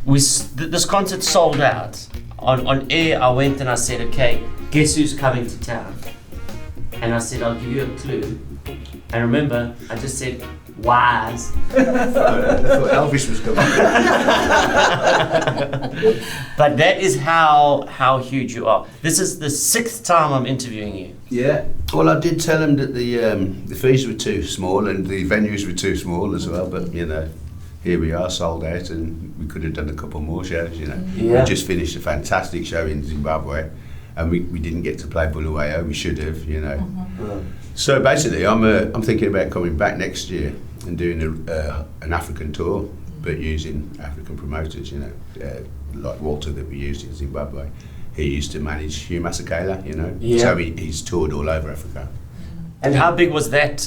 this concert sold out. On air, I went and I said, okay, guess who's coming to town? And I said, I'll give you a clue. And remember, I just said, wise. I thought Elvis was coming. But that is how huge you are. This is the 6th time I'm interviewing you. Yeah. Well, I did tell him that the fees were too small and the venues were too small as well. But you know, here we are, sold out, and we could have done a couple more shows. You know, Yeah. We just finished a fantastic show in Zimbabwe, and we didn't get to play Bulawayo. We should have. You know. So basically, I'm thinking about coming back next year and doing an African tour, but using African promoters. You know, like Walter that we used in Zimbabwe. He used to manage 𝗧𝗵𝗶𝗀𝗶𝗴𝗶, you know. Yeah. So he's toured all over Africa. And how big was that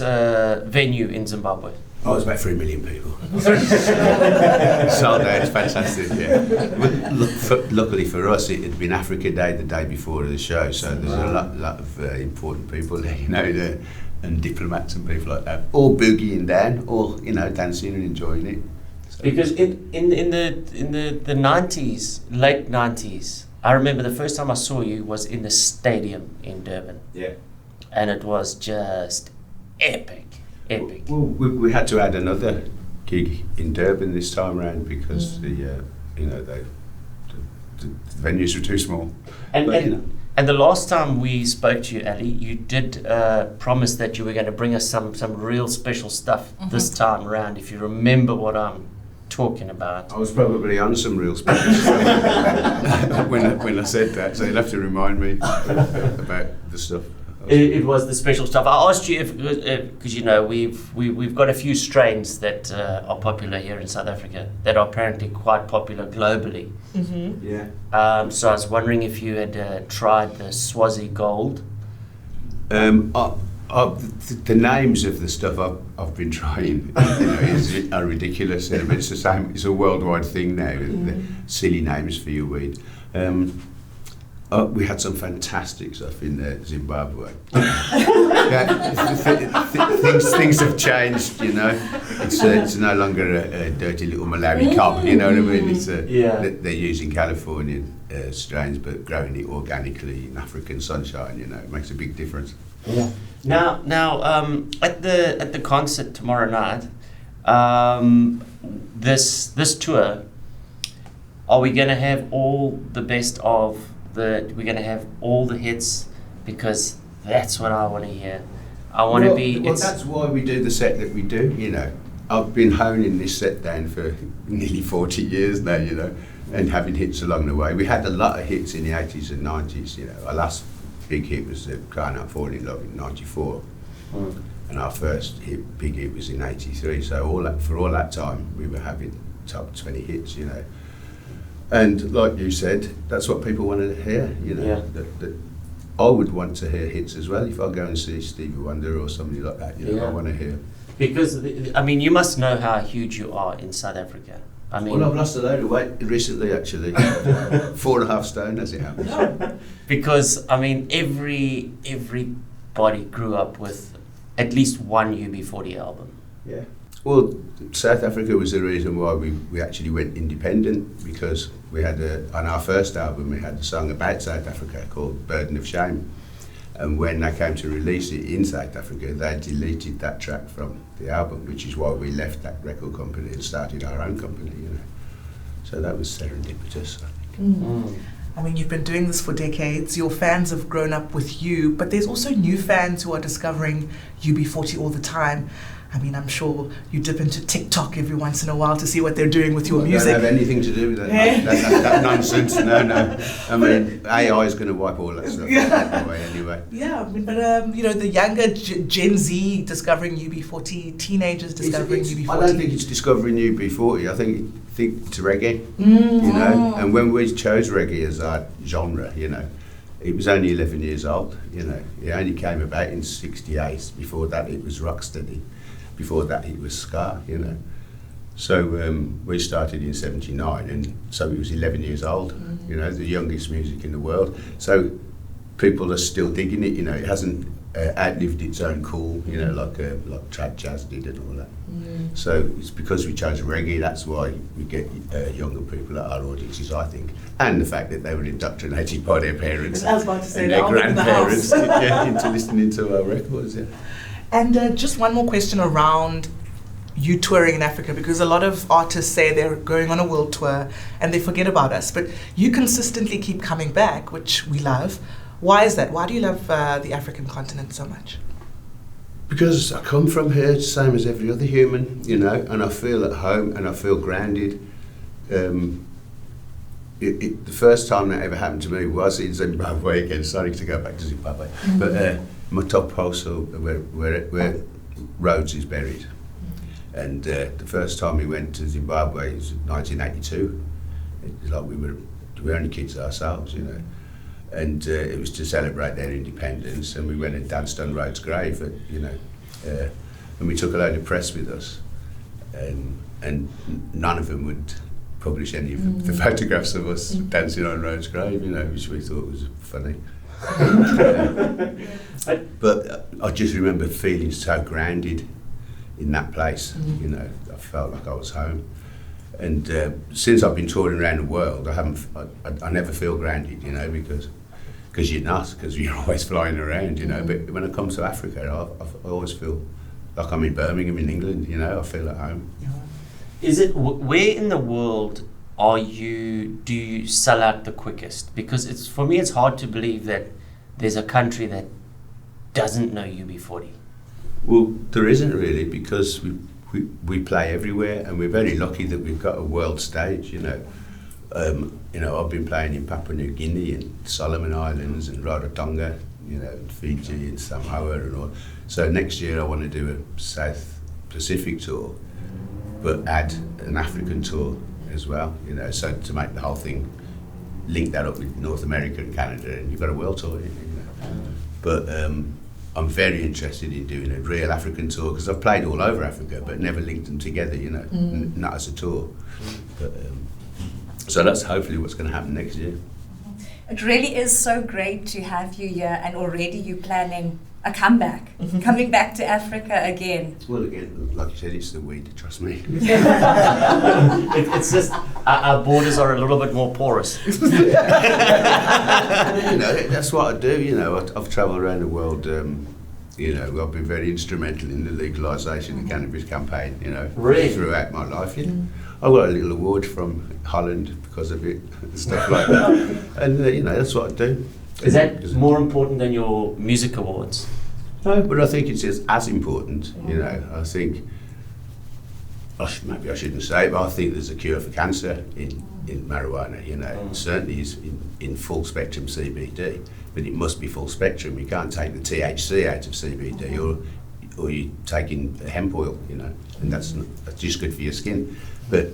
venue in Zimbabwe? Oh, it was about 3 million people. Sold out, it's fantastic, yeah. Luckily for us, it had been Africa Day the day before the show, so there's a lot of important people there, you know, and diplomats and people like that, all boogieing down, all, you know, dancing and enjoying it. So Because in the 90s, late 90s, I remember the first time I saw you was in the stadium in Durban, yeah. and it was just epic. Well, we had to add another gig in Durban this time around because the venues were too small. And, But, and, you know. and the last time we spoke to you, Ali, you did promise that you were going to bring us some real special stuff this time around, if you remember what I'm talking about. I was probably on some real special stuff when I said that, so you'll have to remind me about the stuff. It was the special stuff. I asked you if, because you know we've got a few strains that are popular here in South Africa that are apparently quite popular globally. Yeah. So I was wondering if you had tried the Swazi Gold. The names of the stuff I've been trying, you know, are ridiculous. But it's the same. It's a worldwide thing now. The silly names for your weed. We had some fantastic stuff in Zimbabwe. Things have changed, you know. It's no longer a dirty little Malawi cob, you know what I mean? It's they're using Californian strains, but growing it organically in African sunshine, you know, it makes a big difference. Yeah. Now, at the concert tomorrow night, this tour, are we going to have all the best of? We're going to have all the hits, because that's what I want to hear. I want to be. Well, that's why we do the set that we do. You know, I've been honing this set down for nearly 40 years now. You know, and having hits along the way. We had a lot of hits in the 80s and 90s. You know, our last big hit was "Crying Out Falling in Love" in '94, and our first big hit was in '83. So for all that time, we were having top 20 hits. You know. And like you said, that's what people want to hear, you know. Yeah. That I would want to hear hits as well. If I go and see Stevie Wonder or somebody like that, you know, I want to hear. Because, I mean, you must know how huge you are in South Africa. I mean, Well, I've lost a load of weight recently, actually. 4.5 stone, as it happens. because, I mean, everybody grew up with at least one UB40 album. Yeah. Well, South Africa was the reason why we actually went independent, because we had on our first album we had a song about South Africa called 𝗶𝗿𝗏𝗱 Shame, and when they came to release it in South Africa, they deleted that track from the album, which is why we left that record company and started our own company, you know. So that was serendipitous, I think. I mean, you've been doing this for decades. Your fans have grown up with you, but there's also new fans who are discovering UB40 all the time. I mean, I'm sure you dip into TikTok every once in a while to see what they're doing with your music. Don't have anything to do with that. That nonsense. No. I mean, AI is going to wipe all that stuff out anyway. Yeah, I mean, but you know, the younger Gen Z discovering UB40, teenagers discovering UB40. I don't think it's discovering UB40. I think it's reggae. You know, and when we chose reggae as our genre, you know, it was only 11 years old. You know, it only came about in '68. Before that, it was rocksteady. Before that, it was ska, you know. So we started in '79, and so it was 11 years old, you know, the youngest music in the world. So people are still digging it, you know. It hasn't outlived its own cool, you know, like trad jazz did and all that. So it's because we chose reggae, that's why we get younger people at our audiences, I think. And the fact that they were indoctrinated by their parents I was about to say and that, their I'm in the grandparents house. into listening to our records. Yeah. And just one more question around you touring in Africa, because a lot of artists say they're going on a world tour and they forget about us, but you consistently keep coming back, which we love. Why is that? Why do you love the African continent so much? Because I come from here, same as every other human, you know, and I feel at home and I feel grounded. The first time that ever happened to me was in Zimbabwe again. Sorry to go back to Zimbabwe, but my top postal where Rhodes is buried, and the first time we went to Zimbabwe was 1982. It was like we were only kids ourselves, you know. And it was to celebrate their independence, and we went and danced on Rhodes' grave, you know, and we took a load of press with us, and none of them would publish any of the photographs of us dancing on Rhodes' grave, you know, which we thought was funny. But I just remember feeling so grounded in that place, you know. I felt like I was home. And since I've been touring around the world, I never feel grounded, you know, because you're not, because you're always flying around, you know. But when I come to Africa, I always feel like I'm in Birmingham in England, you know. I feel at home. Is it where in the world do you sell out the quickest? Because for me, it's hard to believe that there's a country that doesn't know UB40. Well, there isn't really, because we play everywhere, and we're very lucky that we've got a world stage, you know. You know, I've been playing in Papua New Guinea and Solomon Islands and Rarotonga, you know, and Fiji and Samoa and all. So next year I want to do a South Pacific tour, but add an African tour as well, you know, so to make the whole thing, link that up with North America and Canada, and you've got a world tour, you know. But I'm very interested in doing a real African tour, because I've played all over Africa but never linked them together, you know, not as a tour. But, so that's hopefully what's going to happen next year. It really is so great to have you here, and already you planning a comeback, coming back to Africa again. Well, again, like you said, it's the weed, trust me. It's just our borders are a little bit more porous. You know, that's what I do, you know. I've travelled around the world, you know. I've been very instrumental in the legalisation of the cannabis campaign, you know, really? Throughout my life, you know. I got a little award from Holland because of it, and stuff like that. And, you know, that's what I do. Is that more important than your music awards? No, but I think it's as important, you know. I think, maybe I shouldn't say it, but I think there's a cure for cancer in marijuana, you know. It certainly is in full spectrum CBD, but it must be full spectrum. You can't take the THC out of CBD, or you're taking hemp oil, you know, and that's just good for your skin. But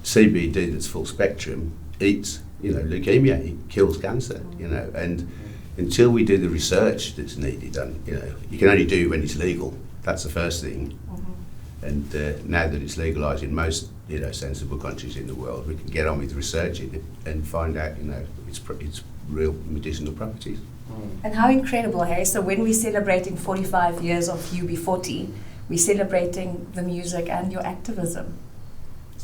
CBD that's full spectrum eats, you know, leukemia, it kills cancer, you know, and until we do the research that's needed, and, you know, you can only do it when it's legal. That's the first thing. And now that it's legalised in most, you know, sensible countries in the world, we can get on with researching it and find out, you know, its real medicinal properties. And how incredible, hey? So when we're celebrating 45 years of UB40, we're celebrating the music and your activism.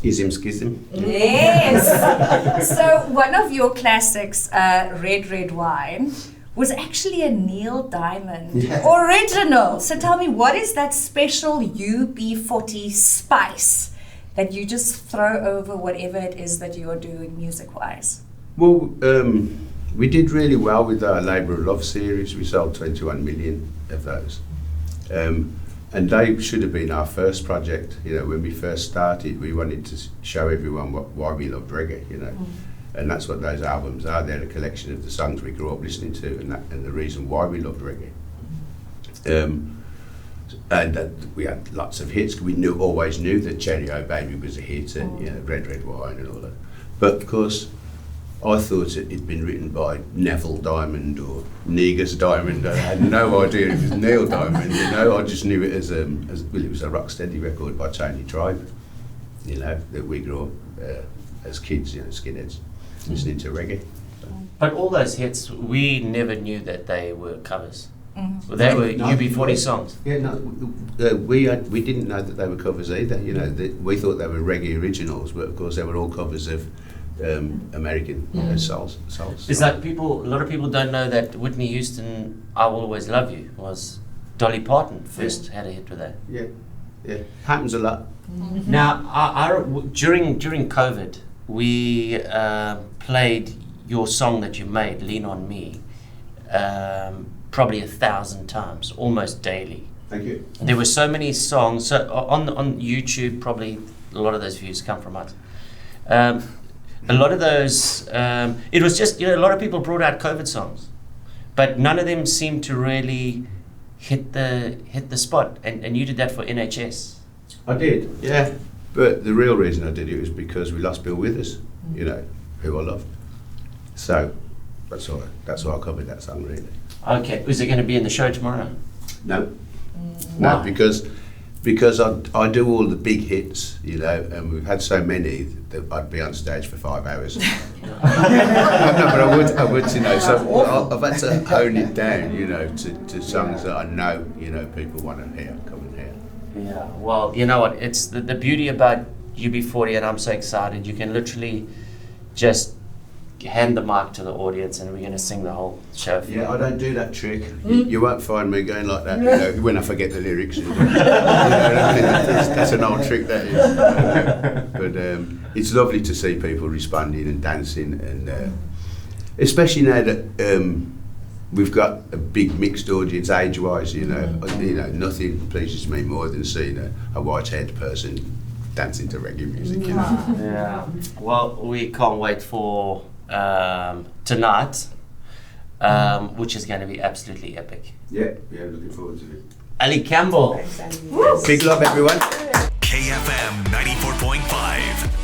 Ism schism. Yes. So one of your classics, Red Wine, was actually a Neil Diamond original. So tell me, what is that special UB40 spice that you just throw over whatever it is that you're doing music-wise? Well, we did really well with our Labour of Love series. We sold 21 million of those. And they should have been our first project. You know, when we first started, we wanted to show everyone why we loved reggae, you know. And that's what those albums are. They're a collection of the songs we grew up listening to, and the reason why we loved reggae. And we had lots of hits. We always knew that cie𝗿𝗶𝗶𝗶 was a hit, and, you know, Red Wine and all that. But of course, I thought it'd been written by Neville Diamond or Negus Diamond. I had no idea it was Neil Diamond, you know. I just knew it as well, it was a rocksteady record by Tony Tribe, you know, that we grew up as kids, you know, skinheads, listening to reggae. But all those hits, we never knew that they were covers. Well, they were No, UB40 songs. Yeah, no, we didn't know that they were covers either. You know, we thought they were reggae originals, but of course they were all covers of American soul. It's like a lot of people don't know that Whitney Houston, "I Will Always Love You" was Dolly Parton first had a hit with that. Yeah, happens a lot. Now, during COVID, we played your song that you made, "Lean on Me," probably 1,000 times, almost daily. Thank you. There were so many songs. So on YouTube, probably a lot of those views come from us. A lot of those, it was just, a lot of people brought out COVID songs, but none of them seemed to really hit the spot. And you did that for NHS. I did, yeah. But the real reason I did it was because we lost Bill Withers, who I loved. So that's why I covered that song, really. Okay, is it going to be in the show tomorrow? No. Why? No, because I do all the big hits, and we've had so many that I'd be on stage for 5 hours. No, but I would, so I've had to hone it down, to songs that I know, people want to hear, come and hear. Yeah, well, you know what, it's the beauty about UB40, and I'm so excited, you can literally just hand the mic to the audience and we're going to sing the whole show for you. Yeah, I don't do that trick. You won't find me going like that, when I forget the lyrics. That's an old trick, that is. But it's lovely to see people responding and dancing, and especially now that we've got a big mixed audience age-wise, nothing pleases me more than seeing a white-haired person dancing to reggae music, Yeah. Well, we can't wait for tonight, which is going to be absolutely epic. Yeah, looking forward to it. Ali Campbell. Big love, everyone. KFM 94.5.